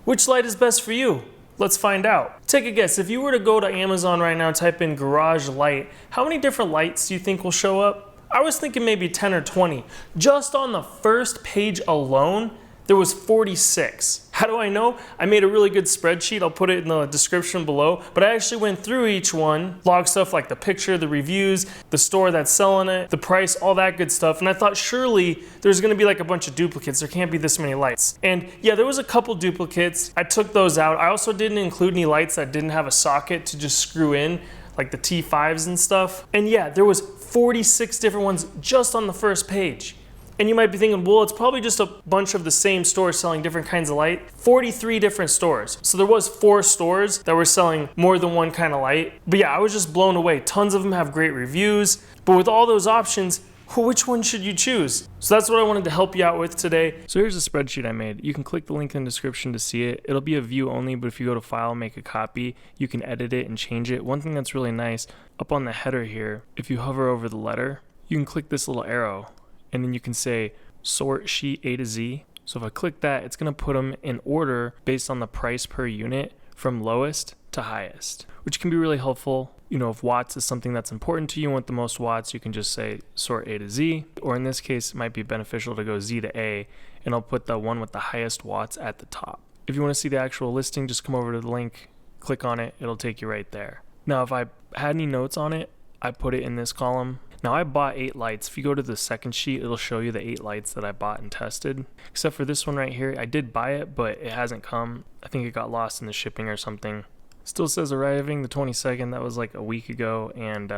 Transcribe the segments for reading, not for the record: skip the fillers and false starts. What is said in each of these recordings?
Which light is best for you? Let's find out. Take a guess. If you were to go to Amazon right now, type in garage light, how many different lights do you think will show up? I was thinking maybe 10 or 20. Just on the first page alone, there was 46. How do I know? I made a really good spreadsheet. I'll put it in the description below. But I actually went through each one, logged stuff like the picture, the reviews, the store that's selling it, the price, all that good stuff. And I thought surely there's gonna be like a bunch of duplicates. There can't be this many lights. And yeah, there was a couple duplicates. I took those out. I also didn't include any lights that didn't have a socket to just screw in, like the T5s and stuff. And yeah, there was 46 different ones just on the first page. And you might be thinking, well, it's probably just a bunch of the same stores selling different kinds of light. 43 different stores. So there was 4 stores that were selling more than one kind of light. But yeah, I was just blown away. Tons of them have great reviews. But with all those options, which one should you choose? So that's what I wanted to help you out with today. So here's a spreadsheet I made. You can click the link in the description to see it. It'll be a view only, but if you go to File, make a copy, you can edit it and change it. One thing that's really nice, up on the header here, if you hover over the letter, you can click this little arrow, and then you can say sort sheet A to Z. So if I click that, it's gonna put them in order based on the price per unit from lowest to highest, which can be really helpful. You know, if watts is something that's important to you and want the most watts, you can just say sort A to Z, or in this case, it might be beneficial to go Z to A, and I'll put the one with the highest watts at the top. If you wanna see the actual listing, just come over to the link, click on it, it'll take you right there. Now, if I had any notes on it, I put it in this column. Now I bought 8 lights. If you go to the second sheet, it'll show you the 8 lights that I bought and tested. Except for this one right here, I did buy it, but it hasn't come. I think it got lost in the shipping or something. Still says arriving the 22nd, that was like a week ago, and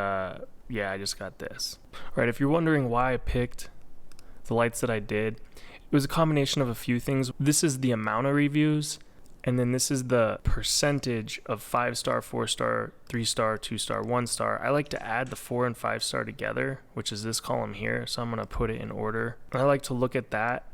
yeah, I just got this. Alright, if you're wondering why I picked the lights that I did, it was a combination of a few things. This is the amount of reviews, and then this is the percentage of 5-star, 4-star, 3-star, 2-star, 1-star. I like to add the 4 and 5-star together, which is this column here. So I'm gonna put it in order. And I like to look at that.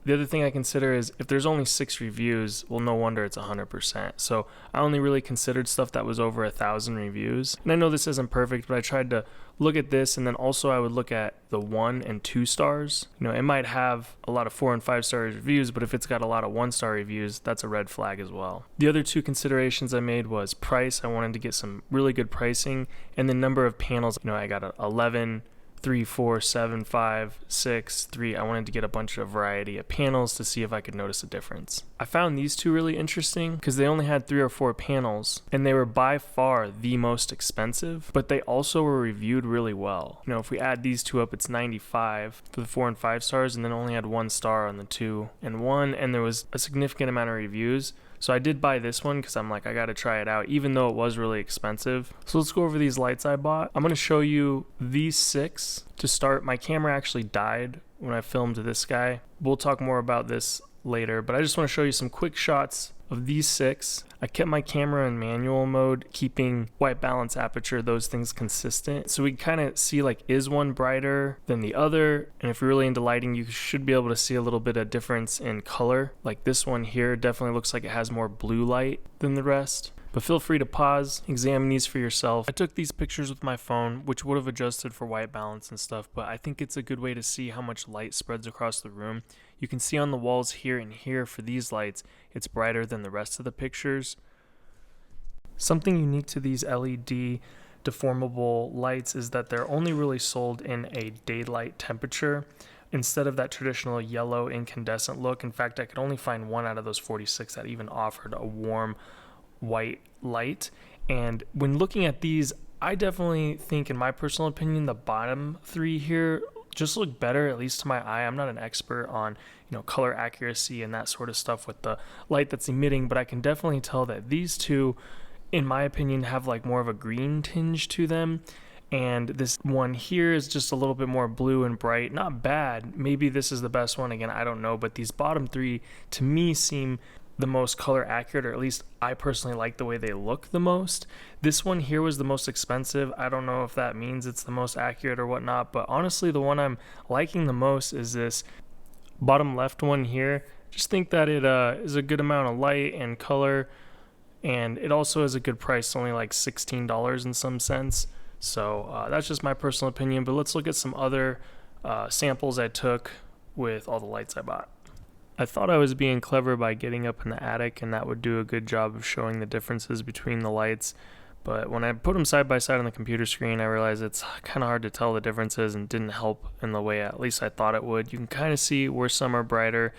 The other thing I consider is if there's only 6 reviews, well, no wonder it's 100%. So I only really considered stuff that was over 1,000 reviews. And I know this isn't perfect, but I tried to look at this, and then also I would look at the 1 and 2 stars. You know, it might have a lot of 4 and 5-star reviews, but if it's got a lot of 1-star reviews, that's a red flag as well. The other 2 considerations I made was price. I wanted to get some really good pricing, and the number of panels. You know, I got 11, 3, 4, 7, 5, 6, 3. I wanted to get a bunch of variety of panels to see if I could notice a difference. I found these 2 really interesting because they only had 3 or 4 panels, and they were by far the most expensive, but they also were reviewed really well. You know, if we add these 2 up, it's 95 for the 4 and 5 stars, and then only had 1 star on the 2 and 1, and there was a significant amount of reviews. So I did buy this one because I'm like, I gotta try it out, even though it was really expensive. So let's go over these lights I bought. I'm gonna show you these 6 to start. My camera actually died when I filmed this guy. We'll talk more about this later, but I just want to show you some quick shots of these 6. I kept my camera in manual mode, keeping white balance, aperture, those things consistent. So we kind of see like, is one brighter than the other? And if you're really into lighting, you should be able to see a little bit of difference in color. Like this one here definitely looks like it has more blue light than the rest. But feel free to pause, examine these for yourself. I took these pictures with my phone, which would have adjusted for white balance and stuff, but I think it's a good way to see how much light spreads across the room. You can see on the walls here and here for these lights, it's brighter than the rest of the pictures. Something unique to these LED deformable lights is that they're only really sold in a daylight temperature instead of that traditional yellow incandescent look. In fact, I could only find 1 out of those 46 that even offered a warm white light. And when looking at these, I definitely think, in my personal opinion, the bottom 3 here just look better, at least to my eye. I'm not an expert on, you know, color accuracy and that sort of stuff with the light that's emitting, but I can definitely tell that these 2, in my opinion, have like more of a green tinge to them. And this one here is just a little bit more blue and bright. Not bad. Maybe this is the best one. Again, I don't know, but these bottom 3 to me seem the most color accurate, or at least I personally like the way they look the most. This one here was the most expensive. I don't know if that means it's the most accurate or whatnot, but honestly the one I'm liking the most is this bottom left one here. Just think that it is a good amount of light and color, and it also is a good price, only like $16 in some sense. So that's just my personal opinion, but let's look at some other samples I took with all the lights I bought. I thought I was being clever by getting up in the attic, and that would do a good job of showing the differences between the lights. But when I put them side by side on the computer screen, I realized it's kind of hard to tell the differences and didn't help in the way at least I thought it would. You can kind of see where some are brighter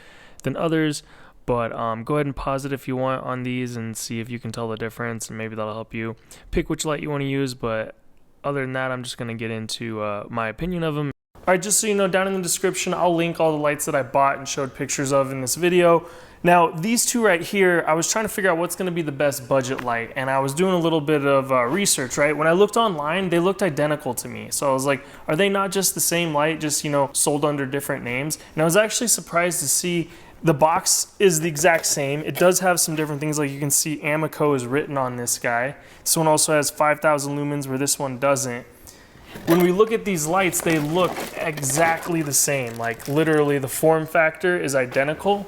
than others, but go ahead and pause it if you want on these and see if you can tell the difference, and maybe that'll help you pick which light you want to use. But other than that, I'm just going to get into my opinion of them. Alright, just so you know, down in the description, I'll link all the lights that I bought and showed pictures of in this video. Now, these two right here, I was trying to figure out what's going to be the best budget light, and I was doing a little bit of research, right? When I looked online, they looked identical to me. So I was like, are they not just the same light, just, you know, sold under different names? And I was actually surprised to see the box is the exact same. It does have some different things, like you can see Amico is written on this guy. This one also has 5,000 lumens where this one doesn't. When we look at these lights, they look exactly the same. Like literally the form factor is identical.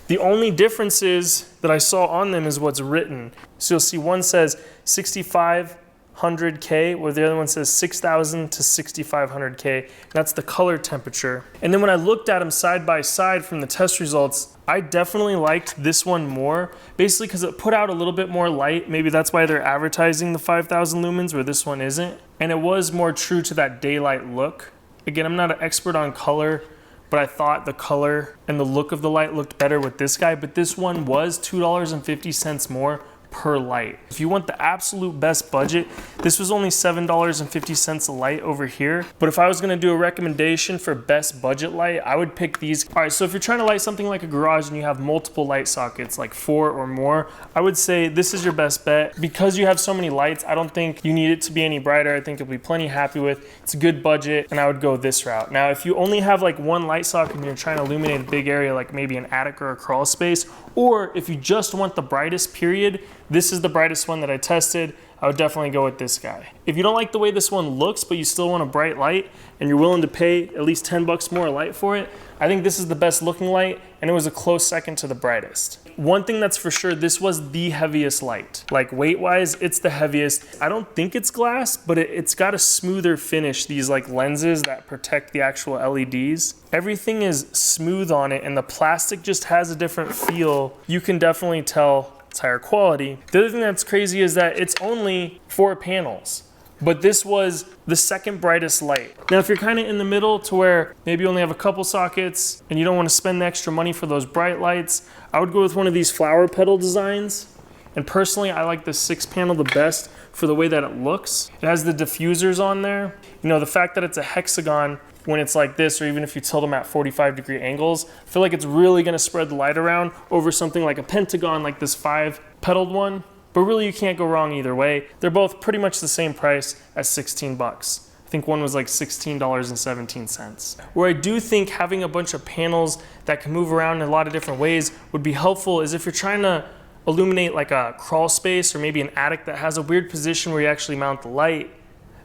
The only differences that I saw on them is what's written. So you'll see one says 6500K, where the other one says 6000 to 6500K. That's the color temperature. And then when I looked at them side by side from the test results, I definitely liked this one more, basically because it put out a little bit more light. Maybe that's why they're advertising the 5,000 lumens where this one isn't. And it was more true to that daylight look. Again, I'm not an expert on color, but I thought the color and the look of the light looked better with this guy. But this one was $2.50 more per light. If you want the absolute best budget, this was only $7.50 a light over here. But if I was gonna do a recommendation for best budget light, I would pick these. All right, so if you're trying to light something like a garage and you have multiple light sockets, like 4 or more, I would say this is your best bet. Because you have so many lights, I don't think you need it to be any brighter. I think you'll be plenty happy with. It's a good budget, and I would go this route. Now, if you only have like one light socket and you're trying to illuminate a big area, like maybe an attic or a crawl space, or if you just want the brightest period, this is the brightest one that I tested. I would definitely go with this guy. If you don't like the way this one looks, but you still want a bright light and you're willing to pay at least 10 bucks more a light for it, I think this is the best looking light, and it was a close second to the brightest. One thing that's for sure, this was the heaviest light. Like weight wise, it's the heaviest. I don't think it's glass, but it's got a smoother finish, these like lenses that protect the actual LEDs. Everything is smooth on it, and the plastic just has a different feel. You can definitely tell it's higher quality. The other thing that's crazy is that it's only 4 panels, but this was the second brightest light. Now, if you're kind of in the middle to where maybe you only have a couple sockets and you don't want to spend the extra money for those bright lights, I would go with one of these flower petal designs. And personally, I like the 6 panel the best for the way that it looks. It has the diffusers on there. You know, the fact that it's a hexagon when it's like this, or even if you tilt them at 45-degree angles, I feel like it's really gonna spread the light around over something like a pentagon, like this 5-petaled one. But really, you can't go wrong either way. They're both pretty much the same price as 16 bucks. I think one was like $16.17. Where I do think having a bunch of panels that can move around in a lot of different ways would be helpful is if you're trying to illuminate like a crawl space or maybe an attic that has a weird position where you actually mount the light.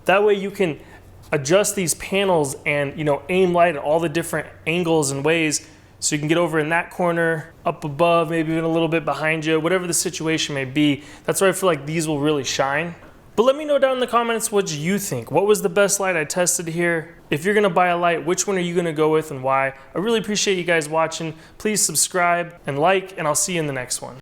That way you can adjust these panels and, you know, aim light at all the different angles and ways, so you can get over in that corner, up above, maybe even a little bit behind you, whatever the situation may be. That's where I feel like these will really shine. But let me know down in the comments what you think. What was the best light I tested here? If you're gonna buy a light, which one are you gonna go with and why? I really appreciate you guys watching. Please subscribe and like, and I'll see you in the next one.